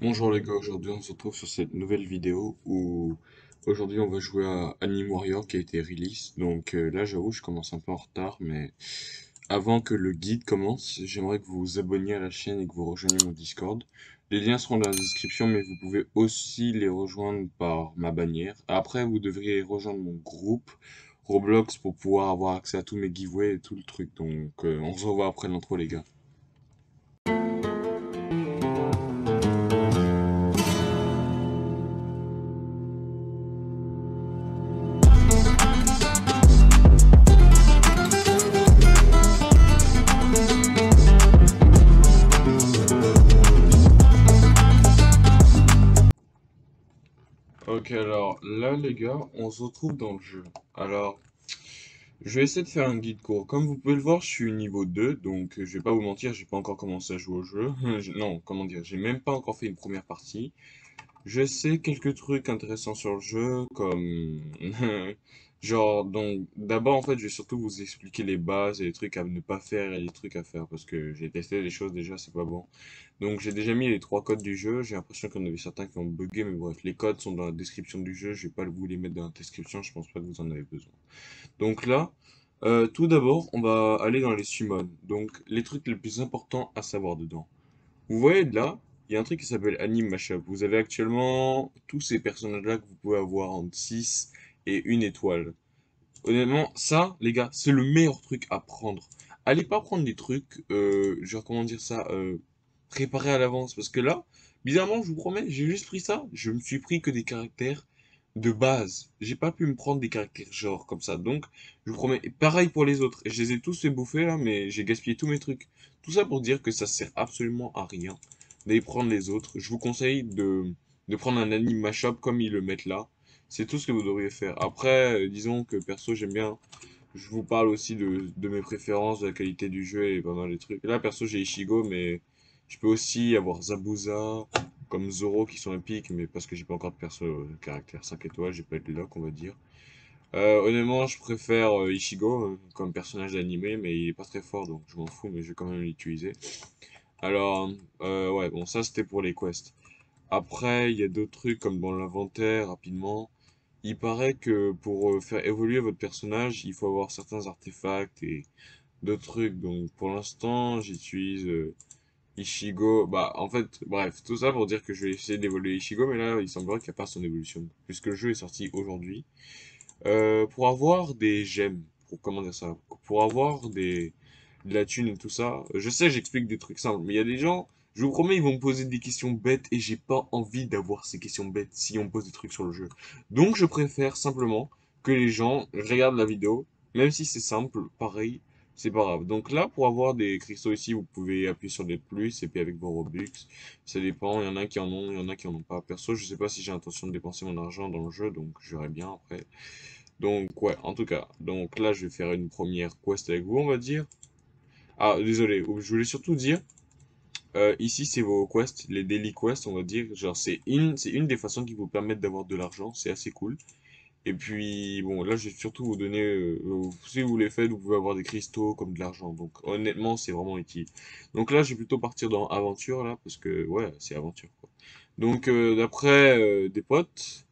Bonjour les gars, aujourd'hui on se retrouve sur cette nouvelle vidéo où aujourd'hui on va jouer à Anime Warrior qui a été release. Donc là j'avoue je commence un peu en retard mais avant que le guide commence, j'aimerais que vous vous abonniez à la chaîne et que vous rejoigniez mon Discord. Les liens seront dans la description mais vous pouvez aussi les rejoindre par ma bannière. Après vous devriez rejoindre mon groupe Roblox pour pouvoir avoir accès à tous mes giveaways et tout le truc. Donc on se revoit après l'intro les gars. Ok, alors là, les gars, on se retrouve dans le jeu. Alors, je vais essayer de faire un guide court. Comme vous pouvez le voir, je suis niveau 2, donc je vais pas vous mentir, j'ai pas encore commencé à jouer au jeu. Non, comment dire, j'ai même pas encore fait une première partie. Je sais quelques trucs intéressants sur le jeu, comme genre donc d'abord en fait je vais surtout vous expliquer les bases et les trucs à ne pas faire et les trucs à faire parce que j'ai testé les choses déjà c'est pas bon. Donc j'ai déjà mis les trois codes du jeu, j'ai l'impression qu'il y en avait certains qui ont bugué mais bref les codes sont dans la description du jeu, je vais pas vous les mettre dans la description, je pense pas que vous en avez besoin. Donc là tout d'abord on va aller dans les summons, donc les trucs les plus importants à savoir dedans. Vous voyez de là, il y a un truc qui s'appelle Anime Mashup. Vous avez actuellement tous ces personnages-là que vous pouvez avoir entre 6 et une étoile. Honnêtement, ça, les gars, c'est le meilleur truc à prendre. Allez pas prendre des trucs, genre comment dire ça, préparés à l'avance. Parce que là, bizarrement, je vous promets, j'ai juste pris ça. Je me suis pris que des caractères de base. J'ai pas pu me prendre des caractères genre comme ça. Donc, je vous promets, et pareil pour les autres. Je les ai tous fait bouffer là, mais j'ai gaspillé tous mes trucs. Tout ça pour dire que ça sert absolument à rien d'aller prendre les autres. Je vous conseille de prendre un anime mashup comme ils le mettent là. C'est tout ce que vous devriez faire. Après, disons que perso, j'aime bien. Je vous parle aussi de mes préférences, de la qualité du jeu et pas mal de trucs. Là, perso, j'ai Ichigo, mais je peux aussi avoir Zabuza, comme Zoro qui sont épiques, mais parce que j'ai pas encore de perso caractère 5 étoiles, j'ai pas eu de lock, on va dire. Honnêtement, je préfère Ichigo comme personnage d'animé, mais il est pas très fort, donc je m'en fous, mais je vais quand même l'utiliser. Alors, ouais, bon, ça c'était pour les quests. Après, il y a d'autres trucs comme dans l'inventaire, rapidement. Il paraît que pour faire évoluer votre personnage, il faut avoir certains artefacts et d'autres trucs. Donc pour l'instant, j'utilise Ichigo. Bah en fait, bref, tout ça pour dire que je vais essayer d'évoluer Ichigo, mais là, il semblerait qu'il n'y a pas son évolution, puisque le jeu est sorti aujourd'hui. Pour avoir des gemmes, pour comment dire ça, pour avoir de la thune et tout ça, je sais, j'explique des trucs simples, mais il y a des gens, je vous promets, ils vont me poser des questions bêtes et j'ai pas envie d'avoir ces questions bêtes si on me pose des trucs sur le jeu. Donc je préfère simplement que les gens regardent la vidéo, même si c'est simple, pareil, c'est pas grave. Donc là, pour avoir des cristaux ici, vous pouvez appuyer sur des plus et puis avec vos Robux, ça dépend, il y en a qui en ont, il y en a qui en ont pas. Perso, je sais pas si j'ai l'intention de dépenser mon argent dans le jeu, donc je verrai bien après. Donc ouais, en tout cas, donc là je vais faire une première quest avec vous, on va dire. Ah, désolé, je voulais surtout dire, ici c'est vos quests, les daily quests, on va dire. Genre c'est une des façons qui vous permettent d'avoir de l'argent, c'est assez cool. Et puis bon, là je vais surtout vous donner, si vous les faites, vous pouvez avoir des cristaux comme de l'argent. Donc honnêtement, c'est vraiment utile. Donc là je vais plutôt partir dans aventure là, parce que ouais, c'est aventure quoi. Donc d'après des potes.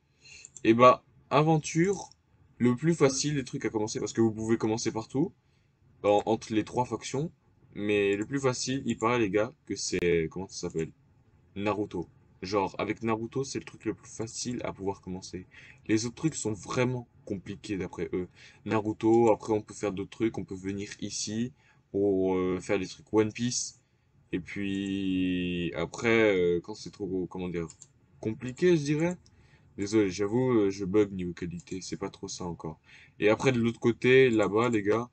Et bah, aventure, le plus facile des trucs à commencer, parce que vous pouvez commencer partout, entre les trois factions, mais le plus facile, il paraît les gars, que c'est, comment ça s'appelle? Naruto. Genre, avec Naruto, c'est le truc le plus facile à pouvoir commencer. Les autres trucs sont vraiment compliqués d'après eux. Naruto, après on peut faire d'autres trucs, on peut venir ici pour faire des trucs One Piece. Et puis après, quand c'est trop, comment dire, compliqué, je dirais. Désolé, j'avoue, je bug niveau qualité, c'est pas trop ça encore. Et après, de l'autre côté, là-bas, les gars,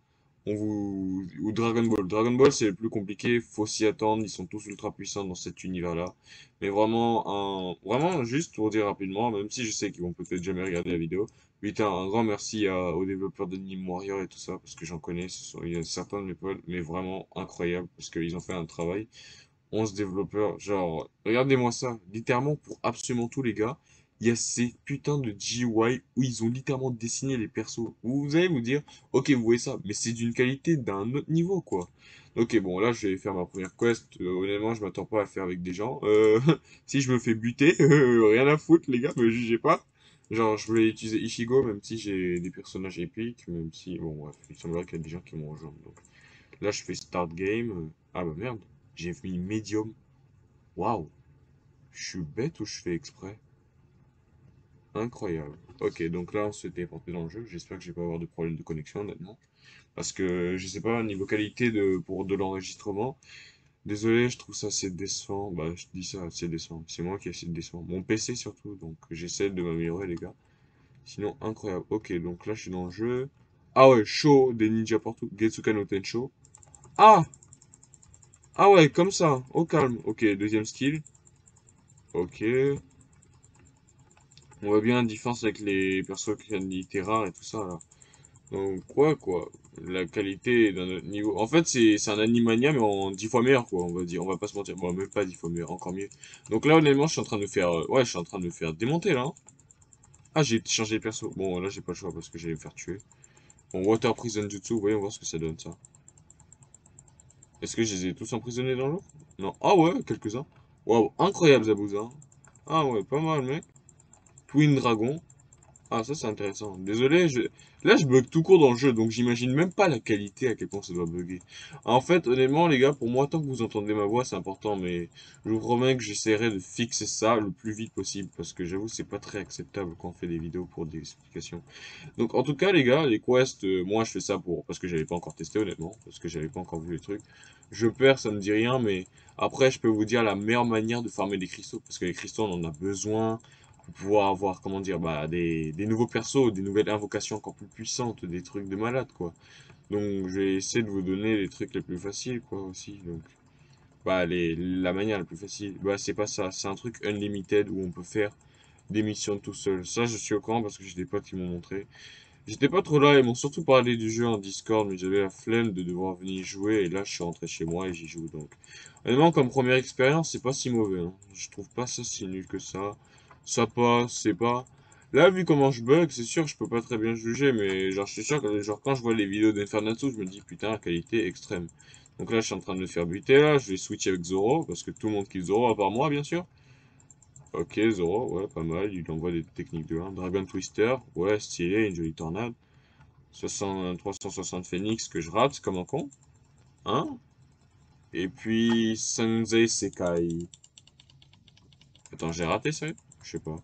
on vous... Ou Dragon Ball. Dragon Ball, c'est le plus compliqué, faut s'y attendre, ils sont tous ultra puissants dans cet univers-là. Mais vraiment, juste pour dire rapidement, même si je sais qu'ils vont peut-être jamais regarder la vidéo, putain, un grand merci aux développeurs de Nîmes Warrior et tout ça, parce que j'en connais, il y a certains de mes potes, mais vraiment incroyables, parce qu'ils ont fait un travail. 11 développeurs, genre, regardez-moi ça, littéralement pour absolument tous les gars, il y a ces putains de GUI où ils ont littéralement dessiné les persos. Vous allez vous dire, ok, vous voyez ça, mais c'est d'une qualité d'un autre niveau, quoi. Ok, bon, là, je vais faire ma première quest. Honnêtement, je m'attends pas à le faire avec des gens. Si je me fais buter, rien à foutre, les gars, me jugez pas. Genre, je voulais utiliser Ichigo, même si j'ai des personnages épiques, même si, bon, bref, il semblerait qu'il y a des gens qui m'ont rejoint. Donc, là, je fais start game. Ah bah merde, j'ai mis medium. Waouh, je suis bête ou je fais exprès? Incroyable. Ok, donc là, on s'est téléporté dans le jeu. J'espère que je vais pas avoir de problème de connexion, honnêtement. Parce que, je sais pas, niveau qualité pour de l'enregistrement. Désolé, je trouve ça assez décevant. Bah, je dis ça, assez décevant. C'est moi qui essaie de décevant. Mon PC surtout, donc j'essaie de m'améliorer, les gars. Sinon, incroyable. Ok, donc là, je suis dans le jeu. Ah ouais, chaud, des ninjas partout. Getsuka no Tencho. Ah! Ah ouais, comme ça, au calme. Ok, deuxième skill. Ok. On voit bien la différence avec les persos qui ont été rares et tout ça, là. Donc, quoi. La qualité est d'un autre niveau. En fait, c'est un Animania, mais en 10 fois meilleur, quoi, on va dire. On va pas se mentir. Bon, même pas 10 fois meilleur, encore mieux. Donc là, honnêtement, je suis en train de me faire... ouais, je suis en train de me faire démonter, là, hein. Ah, j'ai changé de perso. Bon, là, j'ai pas le choix parce que j'allais me faire tuer. Bon, Water Prison Jutsu, voyons voir ce que ça donne, ça. Est-ce que je les ai tous emprisonnés dans l'eau? Non. Ah ouais, quelques-uns. Waouh, incroyable, Zabuza. Ah ouais, pas mal, mec. Twin Dragon. Ah, ça c'est intéressant. Désolé, là je bug tout court dans le jeu, donc j'imagine même pas la qualité à quel point ça doit bugger. En fait, honnêtement, les gars, pour moi, tant que vous entendez ma voix, c'est important, mais je vous promets que j'essaierai de fixer ça le plus vite possible, parce que j'avoue, c'est pas très acceptable quand on fait des vidéos pour des explications. Donc, en tout cas, les gars, les quests, moi je fais ça parce que j'avais pas encore testé, honnêtement, parce que j'avais pas encore vu les trucs. Je perds, ça me dit rien, mais après, je peux vous dire la meilleure manière de farmer des cristaux, parce que les cristaux, on en a besoin pour pouvoir avoir, comment dire, bah, des nouveaux persos, des nouvelles invocations encore plus puissantes, des trucs de malade, quoi. Donc, je vais essayer de vous donner les trucs les plus faciles, quoi, aussi. Donc, bah, la manière la plus facile, bah, c'est pas ça. C'est un truc unlimited où on peut faire des missions tout seul. Ça, je suis au courant parce que j'ai des potes qui m'ont montré. J'étais pas trop là, ils m'ont surtout parlé du jeu en Discord, mais j'avais la flemme de devoir venir jouer, et là, je suis rentré chez moi et j'y joue, donc. Honnêtement, comme première expérience, c'est pas si mauvais, hein. Je trouve pas ça si nul que ça. Ça passe, c'est pas... Là, vu comment je bug, c'est sûr, je peux pas très bien juger, mais genre, je suis sûr que genre, quand je vois les vidéos d'Infernatsu, je me dis, putain, la qualité est extrême. Donc là, je suis en train de me faire buter, là, je vais switcher avec Zoro, parce que tout le monde kiffe Zoro, à part moi, bien sûr. Ok, Zoro, ouais, pas mal, il envoie des techniques de 1. Dragon Twister, ouais, stylé, une jolie tornade. 360 Phoenix que je rate comme un con. Hein? Et puis Sensei Sekai. Attends, j'ai raté ça? Je sais pas.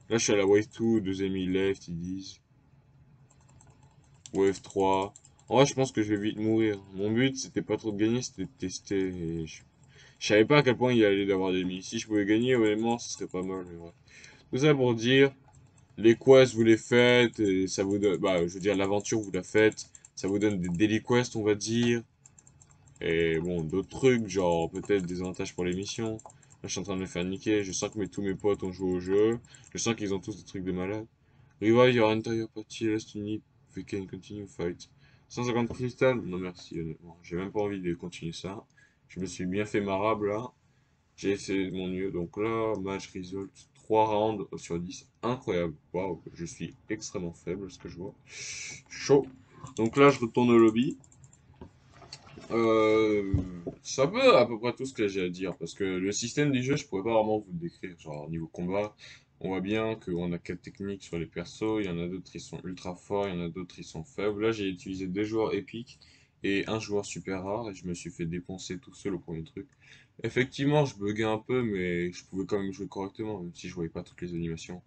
Là, je suis à la Wave 2, deuxième île left, ils disent. Wave 3. En vrai, je pense que je vais vite mourir. Mon but, c'était pas trop de gagner, c'était de tester. Et je savais pas à quel point il y allait d'avoir des ennemis. Si je pouvais gagner, honnêtement, ce serait pas mal. Mais ouais. Tout ça pour dire, les quests, vous les faites, et ça vous donne. Bah, je veux dire, l'aventure, vous la faites. Ça vous donne des daily quests, on va dire. Et bon, d'autres trucs, genre peut-être des avantages pour les missions. Là, je suis en train de me faire niquer. Je sens que tous mes potes ont joué au jeu. Je sens qu'ils ont tous des trucs de malade. Revive your entire party, last unit. We can continue fight. 150 cristal? Non merci, honnêtement. J'ai même pas envie de continuer ça. Je me suis bien fait marable là. J'ai essayé de mon mieux. Donc là, match result. 3 rounds sur 10. Incroyable. Waouh, je suis extrêmement faible, ce que je vois. Chaud. Donc là, je retourne au lobby. Euh, c'est un peu à peu près tout ce que j'ai à dire, parce que le système du jeu, je pourrais pas vraiment vous le décrire. Genre, niveau combat, on voit bien qu'on a quatre techniques sur les persos, il y en a d'autres qui sont ultra forts, il y en a d'autres qui sont faibles. Là, j'ai utilisé deux joueurs épiques et un joueur super rare, et je me suis fait défoncer tout seul au premier truc. Effectivement, je buguais un peu, mais je pouvais quand même jouer correctement, même si je voyais pas toutes les animations.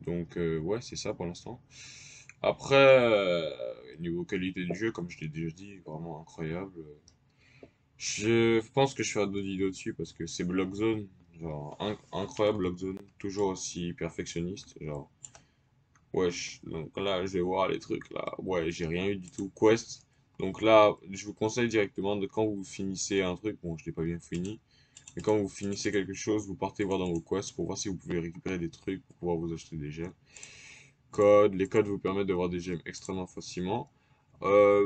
Donc, ouais, c'est ça pour l'instant. Après, niveau qualité du jeu, comme je l'ai déjà dit, vraiment incroyable. Je pense que je ferai d'autres vidéos dessus parce que c'est Blockzone, genre incroyable Blockzone, toujours aussi perfectionniste, genre wesh. Donc là, je vais voir les trucs là. Ouais, j'ai rien eu du tout. Quest. Donc là, je vous conseille directement de quand vous finissez un truc, bon, je l'ai pas bien fini, mais quand vous finissez quelque chose, vous partez voir dans vos quests pour voir si vous pouvez récupérer des trucs pour pouvoir vous acheter des gemmes. Les codes vous permettent d'avoir des gemmes extrêmement facilement.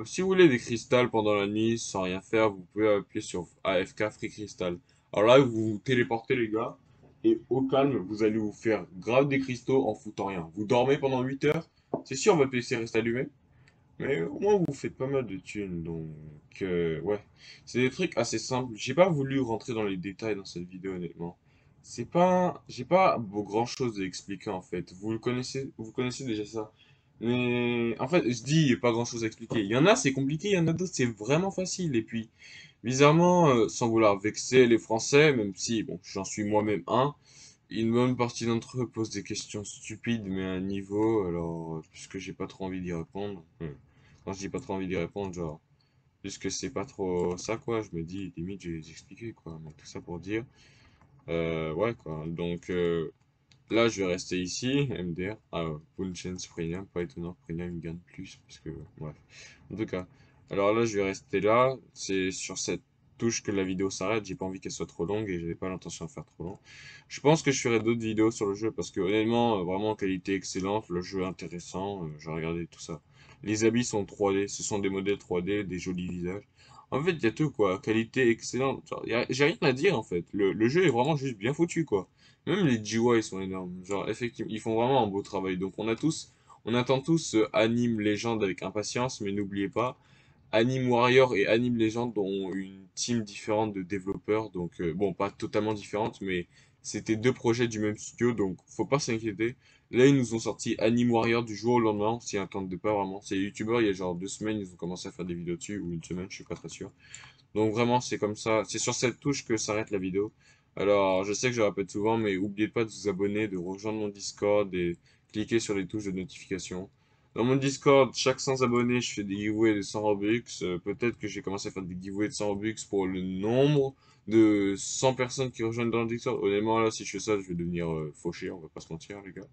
Si vous voulez des cristals pendant la nuit sans rien faire, vous pouvez appuyer sur AFK Free Crystal. Alors là, vous vous téléportez les gars, et au calme, vous allez vous faire grave des cristaux en foutant rien. Vous dormez pendant 8 heures, c'est sûr votre PC reste allumé, Mais au moins, vous faites pas mal de thunes, donc ouais. C'est des trucs assez simples. J'ai pas voulu rentrer dans les détails dans cette vidéo, honnêtement. J'ai pas grand chose à expliquer en fait. Vous connaissez déjà ça. Mais en fait, je dis pas grand chose à expliquer. Il y en a, c'est compliqué, il y en a d'autres, c'est vraiment facile. Et puis, bizarrement, sans vouloir vexer les Français, même si, bon, j'en suis moi-même un, une bonne partie d'entre eux posent des questions stupides, mais à un niveau, alors, puisque j'ai pas trop envie d'y répondre. Quand je dis pas trop envie d'y répondre, genre, puisque c'est pas trop ça, quoi, je me dis, limite, je vais les expliquer, quoi. Mais tout ça pour dire, ouais, quoi. Donc, là, je vais rester ici, MDR. Ah, Punchens Premium, pas étonnant, Premium il gagne plus, parce que, bref. En tout cas, alors là, je vais rester là. C'est sur cette touche que la vidéo s'arrête. J'ai pas envie qu'elle soit trop longue et j'avais pas l'intention de faire trop long. Je pense que je ferai d'autres vidéos sur le jeu parce que, honnêtement, vraiment, qualité excellente, le jeu intéressant. J'ai regardé tout ça. Les habits sont 3D, ce sont des modèles 3D, des jolis visages. En fait, il y a tout, quoi. Qualité excellente. Genre, j'ai rien à dire, en fait. Le jeu est vraiment juste bien foutu, quoi. Même les GUI sont énormes. Genre, effectivement, ils font vraiment un beau travail. Donc, on attend tous Anime Legend avec impatience, mais n'oubliez pas, Anime Warrior et Anime Legend ont une team différente de développeurs. Donc, bon, pas totalement différente, mais c'était deux projets du même studio, donc faut pas s'inquiéter. Là, ils nous ont sorti Anime Warrior du jour au lendemain. On s'y attendait pas vraiment. C'est les youtubeurs, il y a genre 2 semaines, ils ont commencé à faire des vidéos dessus, ou une semaine, je suis pas très sûr. Donc vraiment, c'est comme ça. C'est sur cette touche que s'arrête la vidéo. Alors, je sais que je répète souvent, mais n'oubliez pas de vous abonner, de rejoindre mon Discord et cliquer sur les touches de notification. Dans mon Discord, chaque 100 abonnés, je fais des giveaways de 100 Robux. Peut-être que j'ai commencé à faire des giveaways de 100 Robux pour le nombre de 100 personnes qui rejoignent dans le Discord. Honnêtement, là, si je fais ça, je vais devenir fauché, on va pas se mentir, les gars.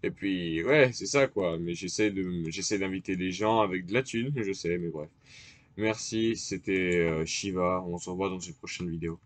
Et puis, ouais, c'est ça, quoi. Mais j'essaie d'inviter les gens avec de la thune, je sais, mais bref. Merci, c'était Shiva. On se revoit dans une prochaine vidéo.